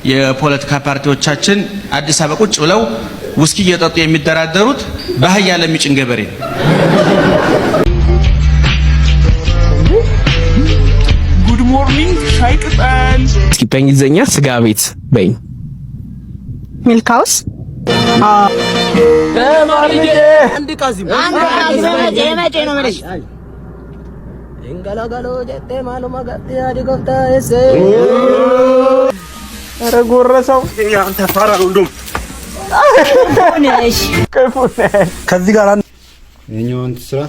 የፖለቲካ ፓርቲዎቻችን አዲስ አበባ ቁጭ ብለው ውስኪ እየጠጡ የሚደራደሩት በአህያ ለሚጭን ገበሬ ነው። ጉድ ሞርኒንግ ሻይ ቅጠል። እስኪ በእንግሊዝኛ ስጋ ቤት በይ። ሚልክ ሃውስ ኧረ ጎረሰው አንተ ፋራ ነው እንደውም ከዚህ ጋር የኛውን ስራ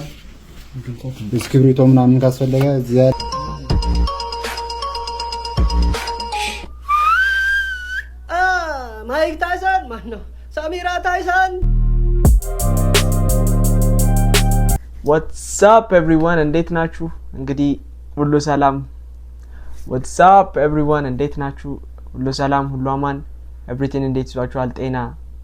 እስክሪብቶ ምናምን ካስፈለገ እዚያ ማይክ ታይሰን ማነው? ሳሚራ ታይሰን። ዋትስ አፕ ኤቭሪዋን እንዴት ናችሁ? እንግዲህ ሁሉ ሰላም። ዋትስ አፕ ኤቭሪዋን እንዴት ናችሁ? ሁሉ ሰላም፣ ሁሉ አማን፣ ኤቭሪቲንግ እንዴት ይዟችኋል? ጤና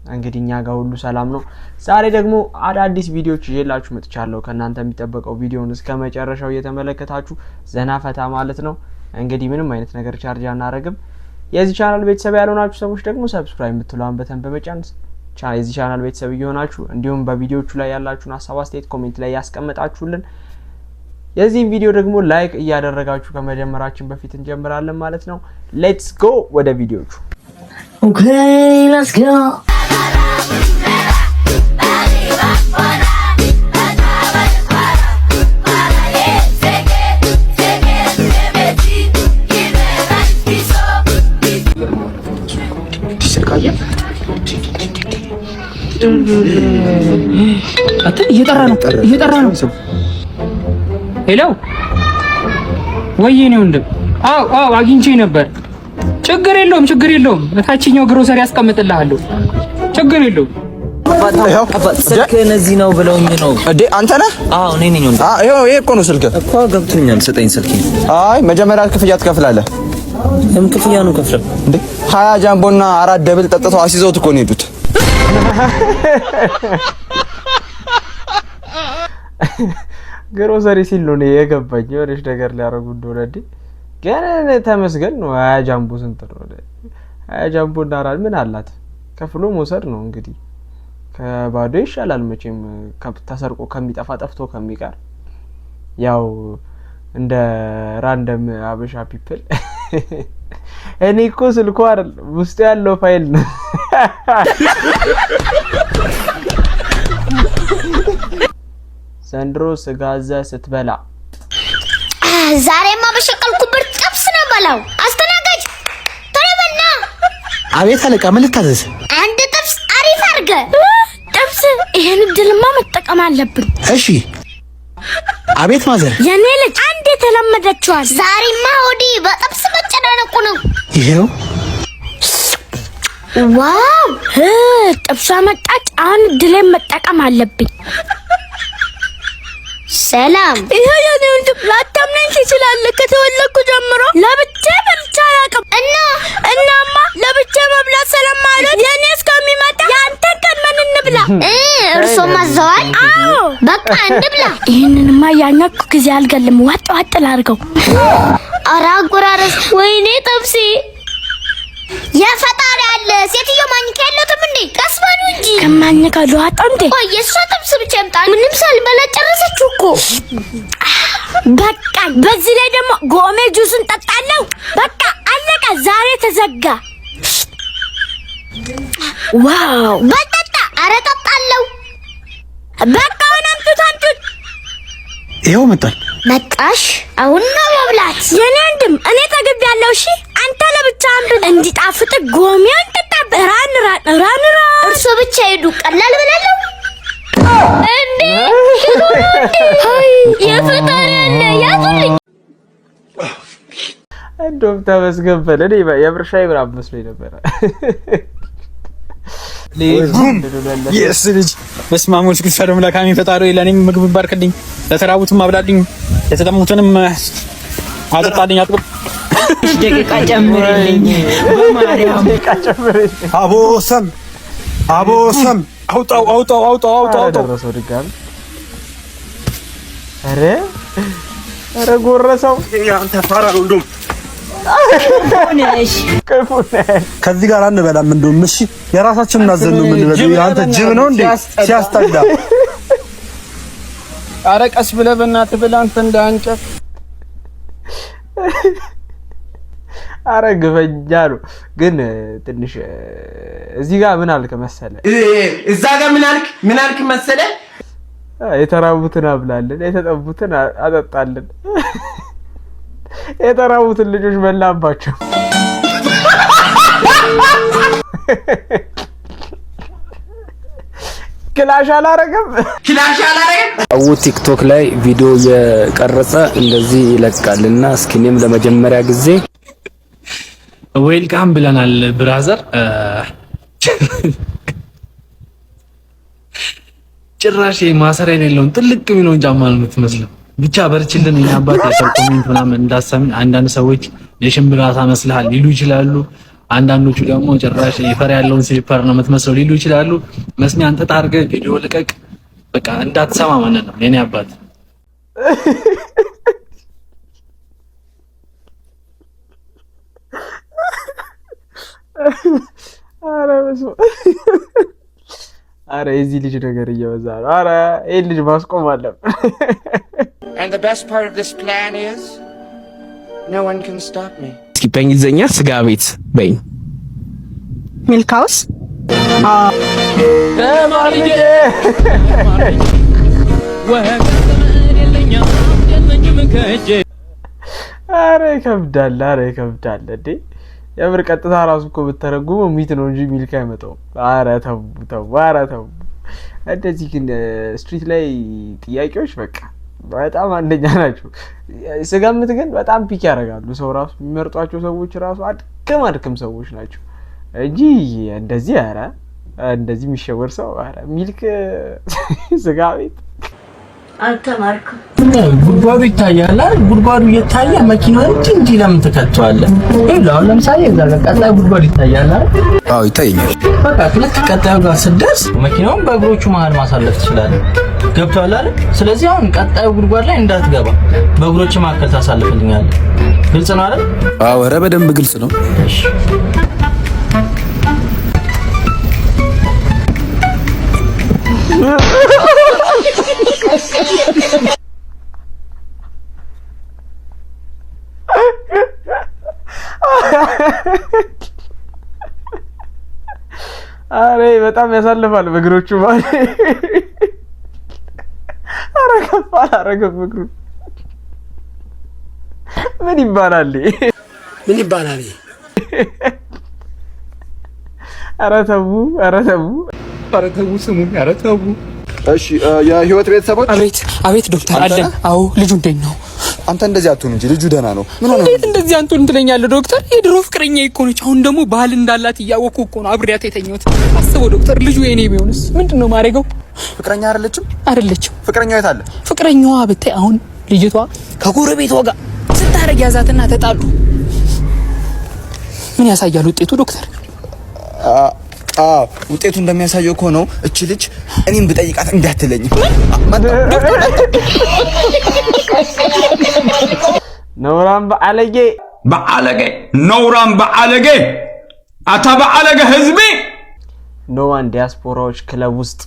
እንግዲህ እኛ ጋር ሁሉ ሰላም ነው። ዛሬ ደግሞ አዳዲስ ቪዲዮዎች ይዤላችሁ መጥቻለሁ። ከእናንተ የሚጠበቀው ቪዲዮውን እስከ መጨረሻው እየተመለከታችሁ ዘና ፈታ ማለት ነው። እንግዲህ ምንም አይነት ነገር ቻርጅ አናረግም። የዚህ ቻናል ቤተሰብ ያልሆናችሁ ሰዎች ደግሞ ሰብስክራይብ የምትለዋን በተን በመጫን የዚህ ቻናል ቤተሰብ እየሆናችሁ እንዲሁም በቪዲዮቹ ላይ ያላችሁን ሀሳብ አስተያየት ኮሜንት ላይ ያስቀምጣችሁልን። የዚህን ቪዲዮ ደግሞ ላይክ እያደረጋችሁ ከመጀመራችን በፊት እንጀምራለን ማለት ነው። ሌትስ ጎ ወደ ቪዲዮቹ። Okay, let's go. እየጠራ ነው። ሄሎ ወይኔ ወንድም፣ አዎ አግኝቼ ነበር። ችግር የለውም ታችኛው ግሮሰሪ ያስቀምጥልሃለሁ። ችግር የለውም። ስልክ እነዚህ ነው ብለውኝ ነው እንዴ? አንተ ነህ? አዎ እኔ ነኝ ወንድም። ይሄ እኮ ነው ስልክ እኮ ገብቶኛል። ሰጠኝ ስልክ። አይ መጀመሪያ ክፍያ ትከፍላለህ። ለምን ክፍያ ነው ከፍለው እንዴ? 20 ጃምቦና 4 ደብል ጠጥተው አስይዘውት እኮ ነው የሄዱት። ግሮሰሪ ሲል ነው የገባኝ። የሆነች ነገር ሊያረጉ እንደሆነ እንዴ ገና ተመስገን ነው። 20 ጃምቦ ስንት ነው? 20 ጃምቦ እና 4 ምን አላት? ከፍሎ መውሰድ ነው እንግዲህ። ከባዶ ይሻላል መቼም ተሰርቆ ከሚጠፋ ጠፍቶ ከሚቀር። ያው እንደ ራንደም አበሻ ፒፕል እኔ እኮ ስልኩ አይደል ውስጥ ያለው ፋይል ነው። ዘንድሮ ስጋ ዘ ስትበላ ዛሬማ በሸቀልኩበት ጥብስ ነው በላው። አስተናጋጅ ተረበና። አቤት አለቃ፣ ምን ልታዘዝ? አንድ ጥብስ አሪፍ አድርገ ጥብስ። ይሄን ድልማ መጠቀም አለብን። እሺ። አቤት ማዘር። የኔ ልጅ አንድ የተለመደችዋል። ዛሬማ ሆዲ በጥብስ መጨናነቁ ነው። ይሄው ዋው! ጥብሷ መጣች። አሁን ድሌን መጠቀም አለብኝ። ሰላም። ይሄ የኔ ወንድም ላታምነኝ ትችላለህ። ከተወለድኩ ጀምሮ ለብቻ በልቼ አላውቅም። እናማ ለብቻ መብላት ስለማልወድ የኔ እስከሚመጣ ያንተ ቀን ምን እንብላ? እርሶ ማዘዋል? አዎ በቃ እንብላ። ይሄንንማ ያኛኩ ጊዜ አልገልም። ዋጥ ዋጥ ላድርገው። ኧረ አጎራረስ። ወይኔ ጥብሴ የፈጣሪ አለ። ሴትዮ ማኝካ የለትም እንዴ? ቀስ በሉ እንጂ። ከማኝካ ልዋጣ እንዴ? ቆይ የእሷ ጥብስ ብቻ ይምጣ። ምንም ሳልበላ ጨረሰችው እኮ። በቃ በዚህ ላይ ደግሞ ጎሜ ጁስን ጠጣለሁ። በቃ አለቀ። ዛሬ ተዘጋ። ዋው! በጠጣ። ኧረ ጠጣለሁ። በቃ አሁን አምጡት። ይሄው መጣሽ። አሁን ነው መብላት። የኔ ወንድም እኔ ጠግቤያለሁ። እሺ አንተ ለብቻ አንብብ። እንዲጣፍጥ ጎሜውን ጠጣ። ራን እርሶ ብቻ ሄዱ። ቀላል ብላለሁ እንዴ? አይ የፈጣሪ አለ ያዙልኝ። እንደውም ተመስገን በል። እኔ የብርሻይ ብራብ መስሎኝ ነበር። የስ ልጅ በስማሞች ግን ሰላም ለካሚ ፈጣሪ ለኔም ምግብ ባርክልኝ፣ ለተራቡትም አብላልኝ፣ ለተጠሙትንም አጠጣልኝ። አጥብ ደቂቃ ጨምርልኝ በማርያም። አቦሰም አውጣው ደረሰው ድጋሚ። ኧረ ጎረሰው። አንተ ፋራ ነው እንደውም ከዚህ ጋር አንበላም እንደውም እሺ የራሳችንን እናዘን ነው የምንበለው አንተ ጅብ ነው እንዴ ሲያስጠላ ኧረ ቀስ ብለህ በእናትህ ብለህ አንተ እንዳንጨፍ ኧረ ግፈኛ ነው ግን ትንሽ እዚህ ጋር ምን አልክ መሰለ እዛ ጋር ምን አልክ መሰለ የተራቡትን አብላልን የተጠቡትን አጠጣልን የተራቡትን ልጆች በላባቸው ክላሽ አላረገም አው ቲክቶክ ላይ ቪዲዮ የቀረጸ እንደዚህ ይለቃልና እስኪ እኔም ለመጀመሪያ ጊዜ ዌልካም ብለናል ብራዘር ጭራሽ ማሰሪያ የሌለውን ጥልቅ የሚለውን ጫማ ነው የምትመስለው ብቻ በርችልን እኛ አባት ያሰው ኮሜንት ምናምን እንዳሰምን አንዳንድ ሰዎች የሽምብራ አሳ መስልሃል ሊሉ ይችላሉ አንዳንዶቹ ደግሞ ጭራሽ ይፈር ያለውን ስሊፐር ነው የምትመስለው ሊሉ ይችላሉ መስሚያ አንተ ታርገ ቪዲዮ ልቀቅ በቃ እንዳትሰማ ማለት ነው የኔ አባት አረ እዚህ ልጅ ነገር እየበዛ ነው አረ ይሄ ልጅ ማስቆም አለብን And the best part of this plan is no one can stop me. እስኪ በእንግሊዘኛ ስጋ ቤት በይ ሚልክ ሃውስ አረ ይከብዳል እንዴ የምር ቀጥታ ራሱ እኮ ብትተረጉመው ሚት ነው እንጂ ሚልክ አይመጣውም አረ ተው እንደዚህ ግን ስትሪት ላይ ጥያቄዎች በቃ በጣም አንደኛ ናቸው ስጋምት ግን በጣም ፒክ ያደርጋሉ ሰው ራሱ የሚመርጧቸው ሰዎች ራሱ አድክም ሰዎች ናቸው እንጂ እንደዚህ አረ እንደዚህ የሚሸወር ሰው አረ ሚልክ ስጋ ቤት አልተማርኩም ጉድጓዱ ይታያል አይደል ጉድጓዱ እየታየ መኪናው እንጂ ለምን ተከቷለህ ይላል ለምሳሌ እዛ ጋር ቀጣይ ጉድጓዱ ይታያል አይደል አዎ ይታየኛል በቃ ልክ ቀጣዩ ጋር ስትደርስ መኪናውን በእግሮቹ መሃል ማሳለፍ ትችላለህ ገብቷል አይደል ስለዚህ አሁን ቀጣዩ ጉድጓድ ላይ እንዳትገባ በእግሮቹ መካከል ታሳልፍልኛለህ ግልጽ ነው አይደል አዎ ኧረ በደንብ ግልጽ ነው እሺ አሬ በጣም ያሳልፋል በእግሮቹ ማለት አረ ከፋል አረገ በእግሩ ምን ይባላል አረ ተው ስሙኝ አረ ተው እሺ የህይወት ቤተሰቦች አቤት ዶክተር አለን አዎ ልጁ እንዴት ነው አንተ እንደዚህ አትሁን እንጂ ልጁ ደህና ነው ምን ሆነ እንዴት እንደዚህ አንተ ትለኛለህ ዶክተር የድሮ ፍቅረኛ እኮ ነች አሁን ደግሞ ባህል እንዳላት እያወቁ እኮ ነው አብሬያት የተኛሁት አስበው ዶክተር ልጁ የኔ ቢሆንስ ምንድነው ማረገው ፍቅረኛ አይደለችም ፍቅረኛዋ የት አለ ፍቅረኛዋ ብታይ አሁን ልጅቷ ከጎረቤቷ ጋር ስታረግ ያዛትና ተጣሉ ምን ያሳያል ውጤቱ ዶክተር ውጤቱ እንደሚያሳየው እኮ ነው እቺ ልጅ እኔን ብጠይቃት እንዳትለኝ ነውራም በአለጌ አታ በአለጌ ህዝቢ ኖዋን ዲያስፖራዎች ክለብ ውስጥ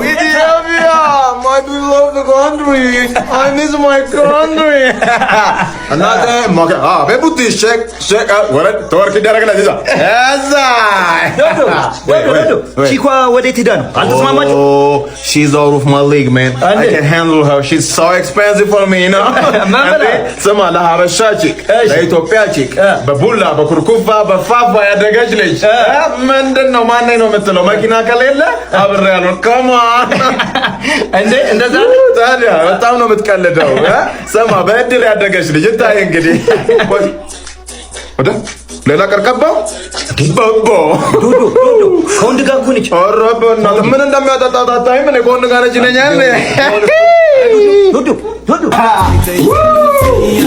Ethiopia, my beloved country. I miss my country. Another mock. Bebuti shake. What? Torque deragna diza. Eza. Chikwa ወዴት ሄዳ ነው አልተስማማችሁ Oh, she's out of my league, man. I can handle her. She's so expensive for me, you know. ስማ ለሀበሻ ቺክ ለኢትዮጵያ ቺክ በቡላ በኩርኩፋ በፋፋ ያደገች ልጅ ምንድነው ማን ነው የምትለው መኪና ከሌለ አብሬ ያለው ከማ እንዴ እንደዛ ታዲያ በጣም ነው የምትቀልደው ስማ በእድል ያደገች ልጅ ታይ እንግዲህ ወደ ሌላ ቀርቀባው በቦ ዱዱ ከወንድ ጋር እኮ ነች አረበና ምን እንደሚያጣጣጣኝ ምን ከወንድ ጋር ነች ነኛል ዱዱ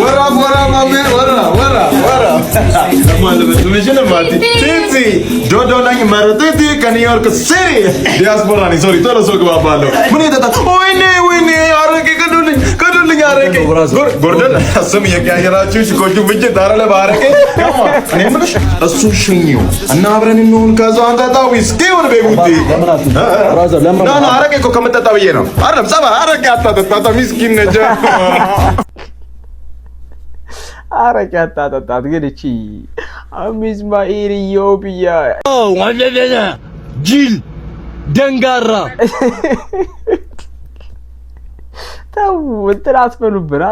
ወራ ማሜ ወራ ማለት ነው ማቲ ቲቲ ዶዶ ነኝ ማረቴቲ ከኒውዮርክ ሲቲ ዲያስፖራ ነኝ ሶሪ ቶሎ ግባባለሁ ምን ይተታ ወይኔ አረቄ ከዱልኝ አረቄ ጎርደን ስም የቀያየራችሁ ሽኮቹ ብቻ ታረለ ባረቄ እኔ የምልሽ እሱ ሽኝው እና አብረን እንሆን ከዛ አንተ ዊስኪ ወደ ቤቡቲ ና አረቄ እኮ ከመጠጣ ብዬ ነው አይደለም ጸባ አረቄ አታጠጣ ምስኪን ነጀ አረቄ አታጠጣት ግን እቺ አሚዝማኤል ኢዮጵያ ወለደና ጅል ደንጋራ ተው እንትን አትበሉብን።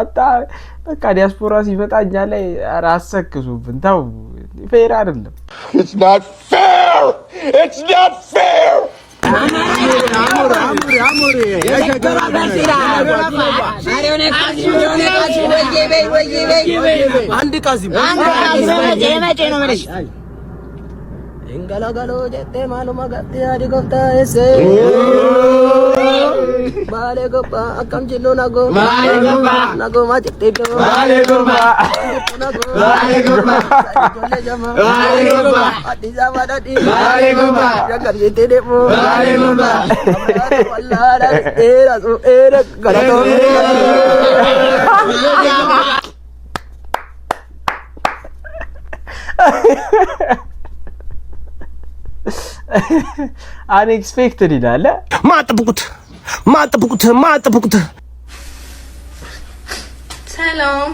በቃ ዲያስፖራ ሲመጣ እኛ ላይ አሰክሱብን። ተው ፌር አይደለም። It's not fair. It's not fair. Galagalo jette maluma gatte adi gofta ese Bale gopa akam jillo nago nago ma jette do Bale gopa jolle jama Bale gopa adi jama dadi Bale gopa jagar jette depo Bale gopa wallara era so era galato አንኤክስፔክትድ ይላል። ማጥብቁት ሰላም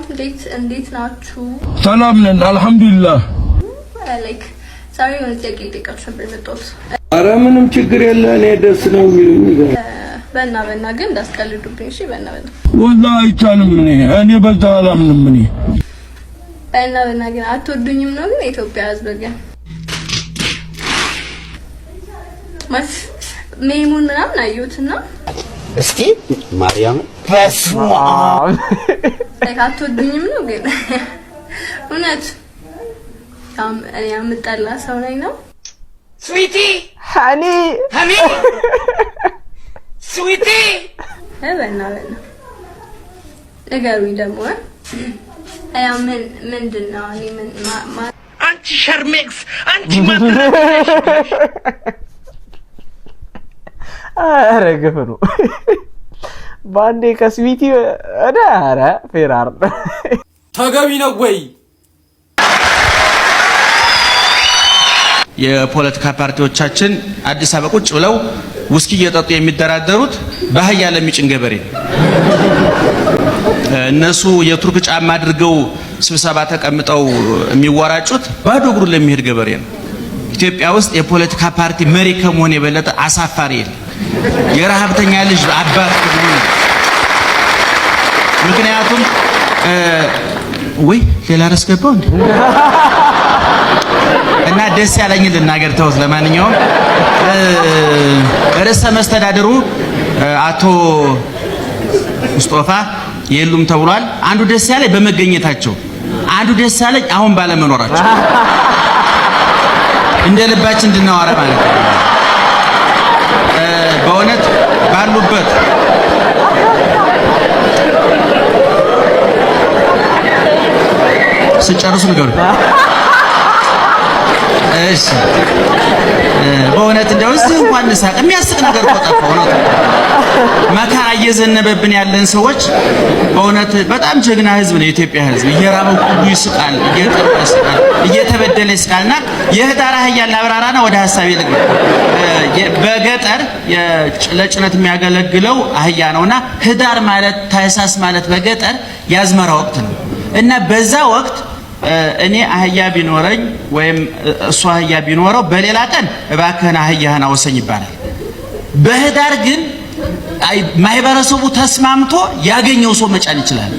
እንዴት ናችሁ? ሰላም ነን አልহামዱሊላህ። ላይክ ዛሬ ነው ጥቂት በመጣሁት። ኧረ ምንም ችግር የለ እኔ ደስ ነው የሚሉኝ። በእና ግን እንዳስቀልዱብኝ እሺ። በእና ወላሂ አይቻልም። እኔ በዛ አላምንም። በእና ግን አትወዱኝም ነው ግን ኢትዮጵያ ህዝብ ግን ማስ ሜሙን ምናምን አዩትና እስኪ ማርያም ፈስማ አትወዱኝም ነው ግን እውነት ያምጣላ ሰው ነኝ ነው ስዊቲ ሃኒ ስዊቲ በእና ነገሩኝ ደግሞ ምንድነው እኔ አንቺ ሸርሜክስ አንቺ ኧረ ግፍ ነው ባንዴ ከስዊቲ ኧረ ፌራር ተገቢ ነው ወይ? የፖለቲካ ፓርቲዎቻችን አዲስ አበባ ቁጭ ብለው ውስኪ እየጠጡ የሚደራደሩት በአህያ ለሚጭን ገበሬ እነሱ የቱርክ ጫማ አድርገው ስብሰባ ተቀምጠው የሚወራጩት ባዶ እግሩን ለሚሄድ ገበሬ ነው። ኢትዮጵያ ውስጥ የፖለቲካ ፓርቲ መሪ ከመሆን የበለጠ አሳፋሪ የለም። የረሃብተኛ ልጅ አባት ነው። ምክንያቱም ወይ ሌላ ረስገባው እንዴ እና ደስ ያለኝ ልናገር ተውት። ለማንኛውም ርዕሰ መስተዳድሩ አቶ ሙስጦፋ የሉም ተብሏል። አንዱ ደስ ያለኝ በመገኘታቸው፣ አንዱ ደስ ያለኝ አሁን ባለመኖራቸው እንደ ልባችን እንድናወራ ማለት ነው። በእውነት ባሉበት ስጨርሱ ንገሩ። እሺ በእውነት እንደው እዚህ እንኳን እንሳቅ። የሚያስቅ ነገር እኮ ጠፋ። እውነት መከራ እየዘነበብን ያለን ሰዎች በእውነት በጣም ጀግና ህዝብ ነው የኢትዮጵያ ህዝብ። እየራበው ሁሉ ይስቃል፣ እየጠራ ይስቃል፣ እየተበደለ ይስቃልና የህዳር አህያ ላብራራና ወደ ሐሳቤ ልግባ። በገጠር ለጭነት የሚያገለግለው አህያ ነውና ህዳር ማለት ታህሳስ ማለት በገጠር ያዝመራ ወቅት ነው እና በዛ ወቅት እኔ አህያ ቢኖረኝ ወይም እሱ አህያ ቢኖረው በሌላ ቀን እባክህን አህያህን አወሰኝ ይባላል። በህዳር ግን ማህበረሰቡ ተስማምቶ ያገኘው ሰው መጫን ይችላል።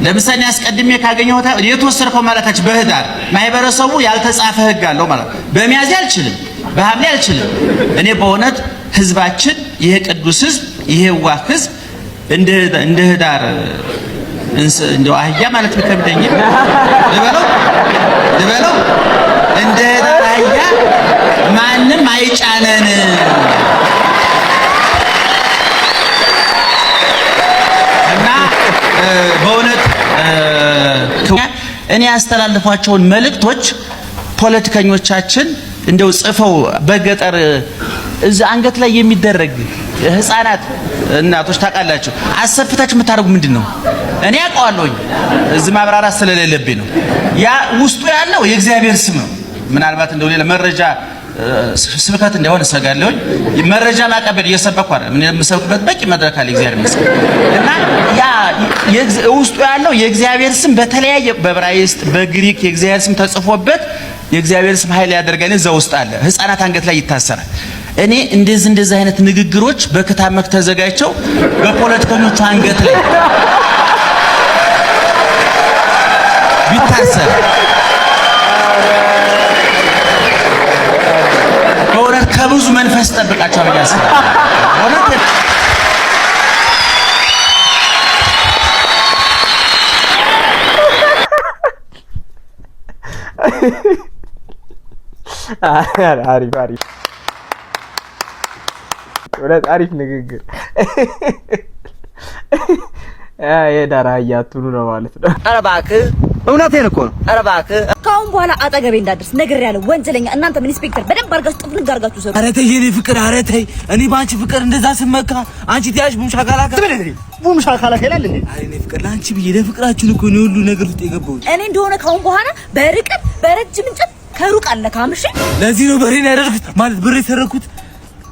ለምሳሌ አስቀድሜ ካገኘው የተወሰድከው ማለታች በህዳር ማህበረሰቡ ያልተጻፈ ህግ አለው ማለት በሚያዝያ አልችልም፣ በሐምሌ አልችልም። እኔ በእውነት ህዝባችን ይሄ ቅዱስ ህዝብ ይሄ ዋህ ህዝብ እንደ ህዳር እንደው አህያ ማለት ቢከብደኝ ልበለው እንደ ህዳር አህያ ማንም አይጫነን። እና በእውነት እኔ ያስተላልፏቸውን መልእክቶች ፖለቲከኞቻችን እንደው ጽፈው በገጠር እዛ አንገት ላይ የሚደረግ ህፃናት እናቶች ታውቃላችሁ አሰፍታችሁ የምታደርጉ ምንድነው? እኔ አውቀዋለሁኝ እዚህ ማብራራት ስለሌለብኝ ነው። ያ ውስጡ ያለው የእግዚአብሔር ስም ነው። ምናልባት እንደው ሌላ መረጃ ስብከት እንደሆነ ሰጋለሁኝ። መረጃ ማቀበል እየሰበኩ አይደል? ምን የምሰብክበት በቂ መድረክ አለ እግዚአብሔር ይመስገን። እና ያ ውስጡ ያለው የእግዚአብሔር ስም በተለያየ በዕብራይስጥ በግሪክ የእግዚአብሔር ስም ተጽፎበት የእግዚአብሔር ስም ኃይል ያደርጋል እዛ ውስጥ አለ። ህፃናት አንገት ላይ ይታሰራል። እኔ እንደዚህ አይነት ንግግሮች በክታብ መልክ ተዘጋጅተው በፖለቲከኞቹ አንገት ላይ ቢታሰር በእውነት ከብዙ መንፈስ ጠብቃቸው ያስፈልጋል። እውነት አሪፍ ወለት አሪፍ ንግግር የዳራ ያቱኑ ነው ማለት ነው። ኧረ እባክህ እውነቴን እኮ ነው። ኧረ እባክህ ካሁን በኋላ አጠገቤ እንዳደርስ ነግሬያለሁ። ወንጀለኛ እናንተ ምን ኢንስፔክተር በደንብ አድርጋችሁ ጥፍን አድርጋችሁ ሰሩ። ኧረ ተይ የኔ ፍቅር፣ ኧረ ተይ። እኔ ባንቺ ፍቅር እንደዛ ስመካ አንቺ ትያዥ ቡምሻ ካላከ ይላል እንዴ? አይ እኔ ፍቅር ላንቺ ብዬ ለፍቅራችን እኮ ነው ሁሉ ነገር ውስጥ የገባሁት። እኔ እንደሆነ ካሁን በኋላ በርቀት በረጅም እንጨት ከሩቅ አለካም። እሺ ለዚህ ነው በሬን ያደርኩት ማለት ብሬ ሰረኩት።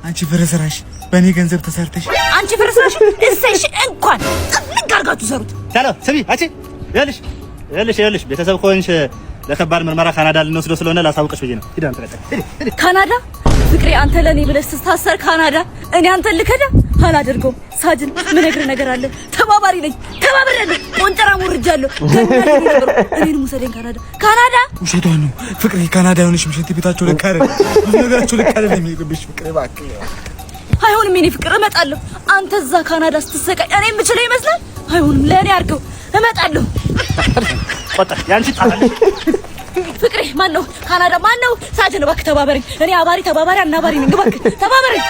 አንቺ ፍረሰራሽ በእኔ ገንዘብ ተሰርተሽ አንቺ ፍረሰራሽ እሰሽ እንኳን ጥፍን አድርጋችሁ ሰሩት። ቻሎ ስሚ አንቺ ይኸውልሽ ቤተሰብ ኮንሽ ለከባድ ምርመራ ካናዳ ልንወስደው ስለሆነ ላሳውቅሽ ብዬ ነው። ሂድ አንተ ሂድ። ካናዳ ፍቅሬ አንተ ለኔ ብለሽ ስታሰር ካናዳ እኔ አንተን ልከዳ አላደርገውም። ሳጅን ምን ነግር ነገር አለ። ተባባሪ ነኝ ተባባሪያለሁ። ቆንጠራ ወርጃለሁ። እኔን ሙሰደኝ ካናዳ ውሸቷን ነው ፍቅሬ። ካናዳ ሆነሽ ምሽት ቤታቸው ለካረ ብዙ ነገራቸው ለካረ ነው የሚልብሽ ፍቅሬ እባክህ። አይሆንም የኔ ፍቅር እመጣለሁ። አንተ እዛ ካናዳ ስትሰቃይ እኔ የምችለው ይመስላል? አይሆንም ለኔ አድርገው እመጣለሁ። ወጣ ያንቺ ጣጣለሽ ፍቅሬ ማን ነው ካናዳ ማን ነው? ሳጅን እባክህ ተባበረኝ። እኔ አባሪ ተባባሪ አናባሪ ነኝ። እባክህ ተባበረኝ።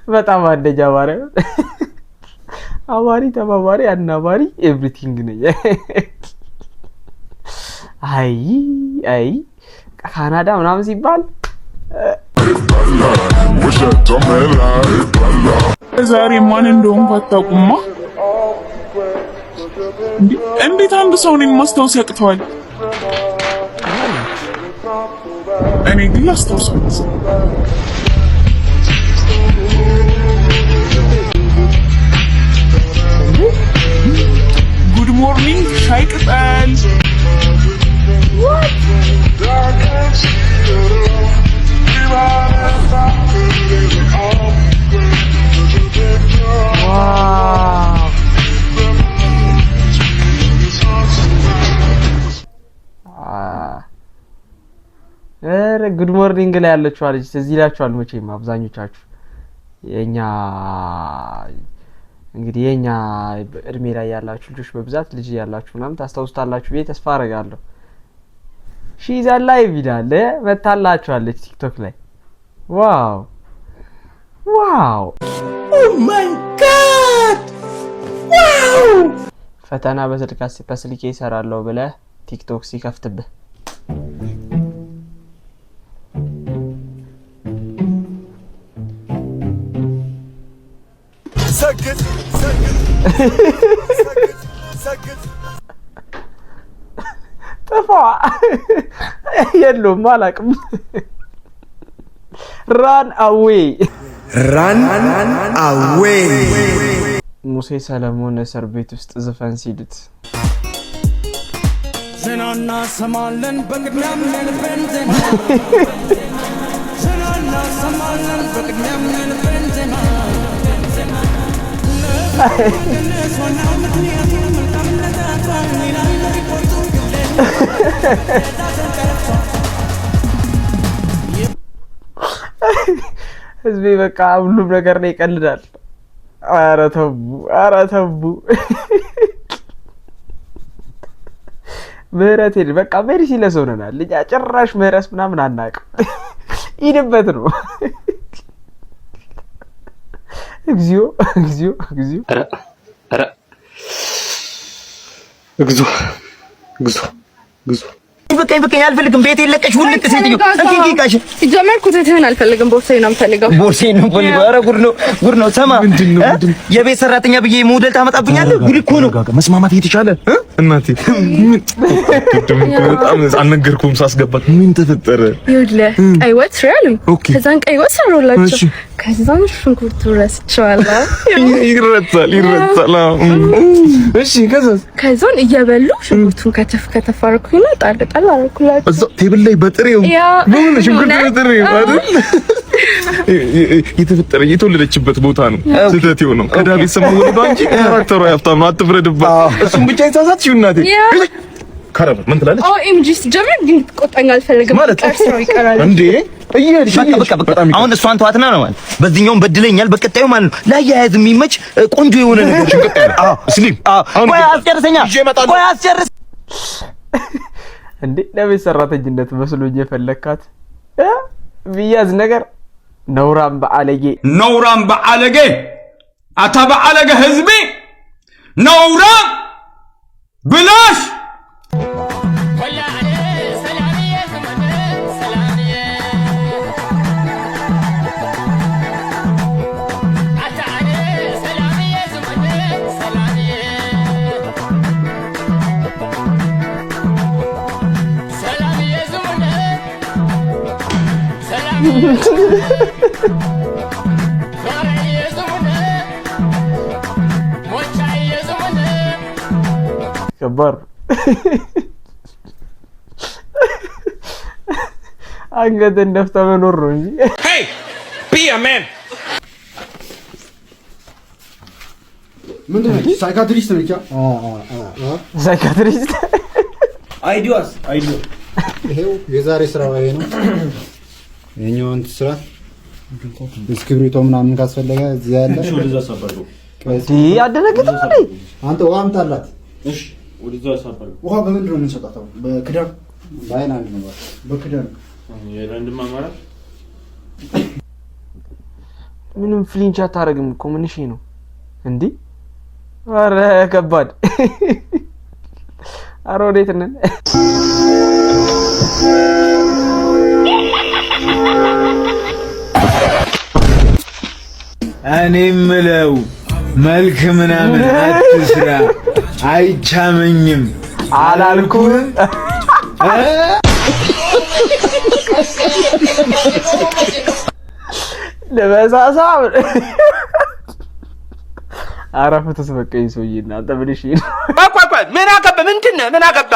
በጣም አንደኛ ማርያም አባሪ ተባባሪ አናባሪ ኤቭሪቲንግ ነኝ። አይ ካናዳ ምናምን ሲባል ዛሬ ማን እንደሆንኩ አታውቁማ። እንዴት አንድ ሰው እኔን ማስታወስ ያቅተዋል? እኔ ግን አስታውሳለሁ። ጉድ ሞርኒንግ ሻይ ቅጠል ጉድ ሞርኒንግ ላይ ያለችው ልጅ ትዝ ይላችኋል መቼም አብዛኞቻችሁ የኛ እድሜ ላይ ያላችሁ ልጆች በብዛት ልጅ ያላችሁ ምናምን ታስታውሱታላችሁ ብዬ ተስፋ አደርጋለሁ። ሺዛ ላይ ቪዲዮ መታላችኋለች ቲክቶክ ላይ። ዋው ኦ ማይ ጋድ ዋው! ፈተና በስልኬ እሰራለሁ ብለህ ቲክቶክ ሲከፍትብህ ሰግጥ ጠፋ የለውም አላውቅም። ራን አዌይ ሙሴ ሰለሞን እስር ቤት ውስጥ ዘፈን ሲሉት ዜናና ሰማለን በቅድሚያ ምንልበን ዜና ዜናና ሰማለን በቅድሚያ ምንልበን ዜና ህዝቤ በቃ ሁሉም ነገር ላይ ይቀልዳል። ኧረ ተው ምህረት ሄድ በቃ ሜሪሲ ለሰውነናል ልጅ ጭራሽ ምህረት ምናምን አናውቅም። ይድበት ነው። እግዚኦ በቃኝ አልፈልግም። ቤት የለቀሽ ውልቅ ሴትዮ እንኪ ቃሽ ጀመርኩ ትህን አልፈልግም። ቦርሳዬን ነው የምፈልገው። ቦርሳዬን ነው የምፈልገው። ኧረ ጉድ ነው። ሰማ የቤት ሰራተኛ ብዬ ሞዴል ታመጣብኛለህ? ጉድ እኮ ነው። መስማማት እየተቻለ እናቴ በጣም አልነገርኩም ሳስገባት ምን ተፈጠረ? ይኸውልህ ቀይ ወጥ ያሉኝ ከዛን ቀይ ወጥ ሰራሁላቸው። ከዛን ሽንኩርት ረስቼዋለሁ። ይረሳል። እሺ ከዛን እየበሉ ሽንኩርቱን ከተፍ አደረኩኝና ጣል አደረኩላቸው። እዛው ቴብል ላይ በጥሬው ምን ሽንኩርት በጥሬው አይደል? የተወለደችበት ቦታ ነው ስህተት ነው። ከዳዊት ስም ወልዶ እንጂ ካራክተሩ ያፍታም ነው። አትፍረድባት። እሱም ብቻ ይሳሳትሽው እናቴ ካራባ ምን ትላለች? ኤምጂ ጀመር ግን ትቆጣኝ አልፈልግም። ቀርሰው ይቀራል እንዴ እየሄድሽ በቃ አሁን እሷን ተዋትና ነው ማለት በዚህኛውም በድለኛል። በቀጣዩ ማለት ነው ላያያዝ የሚመች ቆንጆ የሆነ ነገር ሽንቀጣ ስሊም ቆይ አስጨርሰኛ ቆይ አስጨርስ እንዴ ለቤት ሰራተኝነት መስሎኝ የፈለካት ቢያዝ ነገር ነውራም በአለጌ አታ በአለጌ ህዝቤ ነውራ ብላሽ ከባድ አንገትን ደፍታ መኖር ነው እንጂ Hey, be a man. ምንድን ነው ሳይካትሪስት ነች? ሳይካትሪስት አይዲዮ ይሄው የዛሬ ስራ ይሄ ነው። የኛውን ስራ እስክሪብቶ ምናምን ካስፈለገ እዚህ ያለ እሺ ወደዛ ሰበርኩ ያደረግተው እንዴ አንተ ውሃ አምጣላት። እሺ ወደዛ ሰበርኩ ውሃ በምንድን ነው የምንሰጣው? በክዳን በአይላንድ ነው በክዳን የለንድማ ማለት ምንም ፍሊንች አታረግም እኮ ምን እሺ ነው እንዴ? አረ ከባድ አረ ወዴት ነን? እኔ ምለው መልክ ምናምን አትስራ አይቻመኝም አላልኩም። ለበሳሳ አራፈተስ በቀይ ሰውዬና ተብልሽ ቆይ ምን አገባ? ምንድነው? ምን አገባ?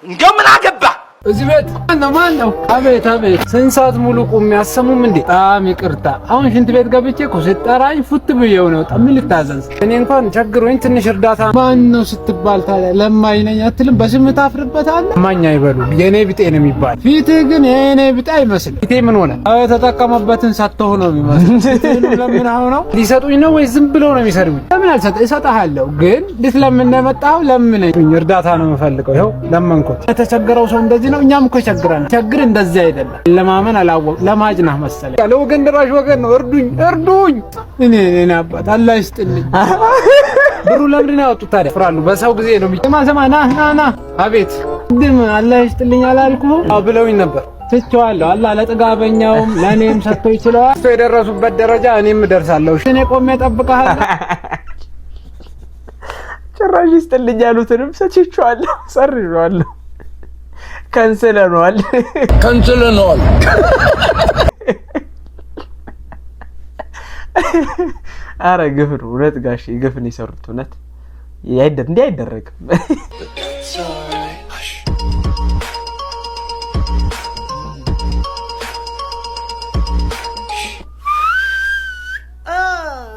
እንደው ምን አገባ? እዚህ ቤት ማን ነው? አቤት ስንት ሰዓት ሙሉ ቆሜ አሰሙም እንዴ? በጣም ይቅርታ። አሁን ሽንት ቤት ገብቼ እኮ ሲጠራኝ ፉት ብዬው ነው። ምን ልታዘዝ? እኔ እንኳን ቸግሮኝ ትንሽ እርዳታ። ማን ነው ስትባል ታዲያ ለማኝ ነኝ አትልም? በስምህ ታፍርበታለህ? ለማኝ አይበሉ የኔ ቢጤ ነው የሚባል። ፊትህ ግን የኔ ቢጤ አይመስል። ፊቴ ምን ሆነ? ተጠቀመበትን ሰጥተው ነው የሚመስል። ለምን ነው ሊሰጡኝ ነው ወይ ዝም ብለው ነው የሚሰሩኝ? ለምን አልሰጥ እሰጥሃለሁ፣ ግን ልትለምን ነው የመጣኸው? ለምነኝ። እርዳታ ነው የምፈልገው። ይኸው ለመንኩት። የተቸገረው ሰው እንደዚህ ነው። እኛም እኮ ቸግረናል። ቸግር እንደዚህ አይደለም። ለማመን አላወቅ ለማጅናህ መሰለኝ። ለወገን ደራሽ ወገን ነው። እርዱኝ። እኔ አባት አላህ ይስጥልኝ። ብሩ ለምንድን ነው ያወጡት ታዲያ? ፍራሉ በሰው ጊዜ ነው የሚሰማ ና አቤት ድም አላህ ይስጥልኝ አላልኩህ? ብለውኝ ነበር። ትቼዋለሁ። አላህ ለጥጋበኛውም ለእኔም ሰጥቶ ይችላል። እሱ የደረሱበት ደረጃ እኔም እደርሳለሁ። እኔ ቆሜ እጠብቅሃለሁ። ጭራሽ ይስጥልኝ ያሉትንም ሰጥቼዋለሁ፣ ሰርዤዋለሁ። ከንስለነዋል። አረ ግፍ ነው እውነት ጋሼ፣ ግፍ ነው የሰሩት እውነት። እንዲህ አይደረግም።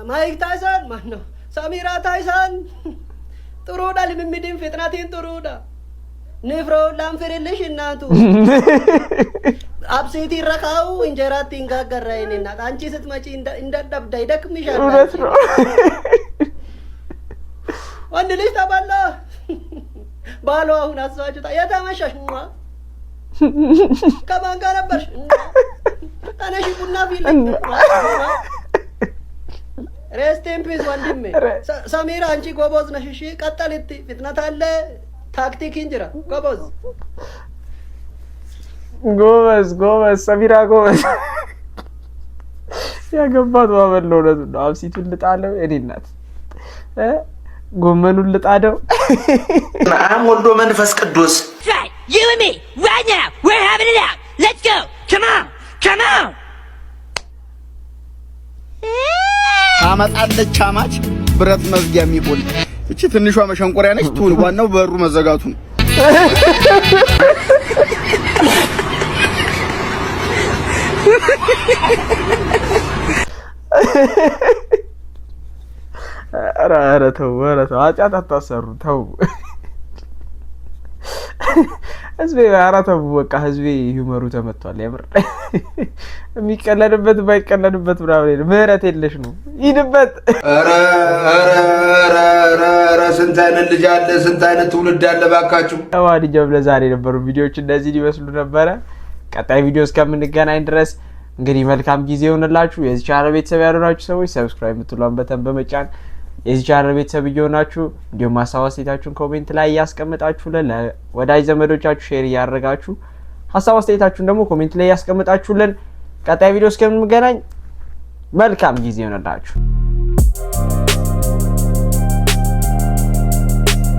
ማይክ ታይሰን ማን ነው? ሳሚራ ታይሰን ጥሩዳ ልምምድን ፍጥነቴን ጥሩዳ ንፍሮ ላንፈረልሽ እናቱ አብሴቲ ረካው እንጀራት እንጋገራይን እናት አንቺ ስትመጪ እንደደብዳ ይደክምሻል። እውነት ነው። ወንድ ልጅ ተባላ ባሏ አሁን አስባችሁታ የተመሸሽ ከማን ጋር ነበርሽ? ተነሽ ቡና ፊልም ሬስት ኢን ፒስ ወንድሜ። ሰሚራ አንቺ ጎበዝ ነሽ። እሺ ቀጥልት። ፍጥነት አለ ታክቲክ እንጀራ ጎበዝ ጎበዝ ሰሚራ ጎበዝ ያገባት ባበል ነው ነው አብሲቱን ልጣለው እኔ እናት ጎመኑን ልጣደው አም ወልዶ መንፈስ ቅዱስ You and me right now we're having it out let's go come on ታመጣለች አማች ብረት መዝጊያ የሚቦል እቺ ትንሿ መሸንቆሪያ ነች ትሁን ዋናው በሩ መዘጋቱ ነው ኧረ ተው ኃጢአት አታሰሩ ተው ህዝቤ ኧረ ተው በቃ ህዝቤ ሂውመሩ ተመቷል የምር የሚቀለድበት ባይቀለድበት ምናምን ምህረት የለሽ ነው ይድበት ኧረ ስንት አይነት ልጅ አለ ስንት አይነት ትውልድ አለ ባካችሁ ለማንኛውም ለዛሬ የነበሩ ቪዲዮዎች እንደዚህ ሊመስሉ ነበረ ቀጣይ ቪዲዮ እስከምንገናኝ ድረስ እንግዲህ መልካም ጊዜ ይሁንላችሁ የዚህ ቻናል ቤተሰብ ያልሆናችሁ ሰዎች ሰብስክራይብ የምትሏን በተን በመጫን የዚህ ቻናል ቤተሰብ እየሆናችሁ እንዲሁም ሀሳብ አስተያየታችሁን ኮሜንት ላይ ያስቀምጣችሁልን ለወዳጅ ዘመዶቻችሁ ሼር እያደረጋችሁ ሀሳብ አስተያየታችሁን ደግሞ ኮሜንት ላይ ያስቀምጣችሁልን ቀጣይ ቪዲዮ እስከምንገናኝ መልካም ጊዜ ይሁንላችሁ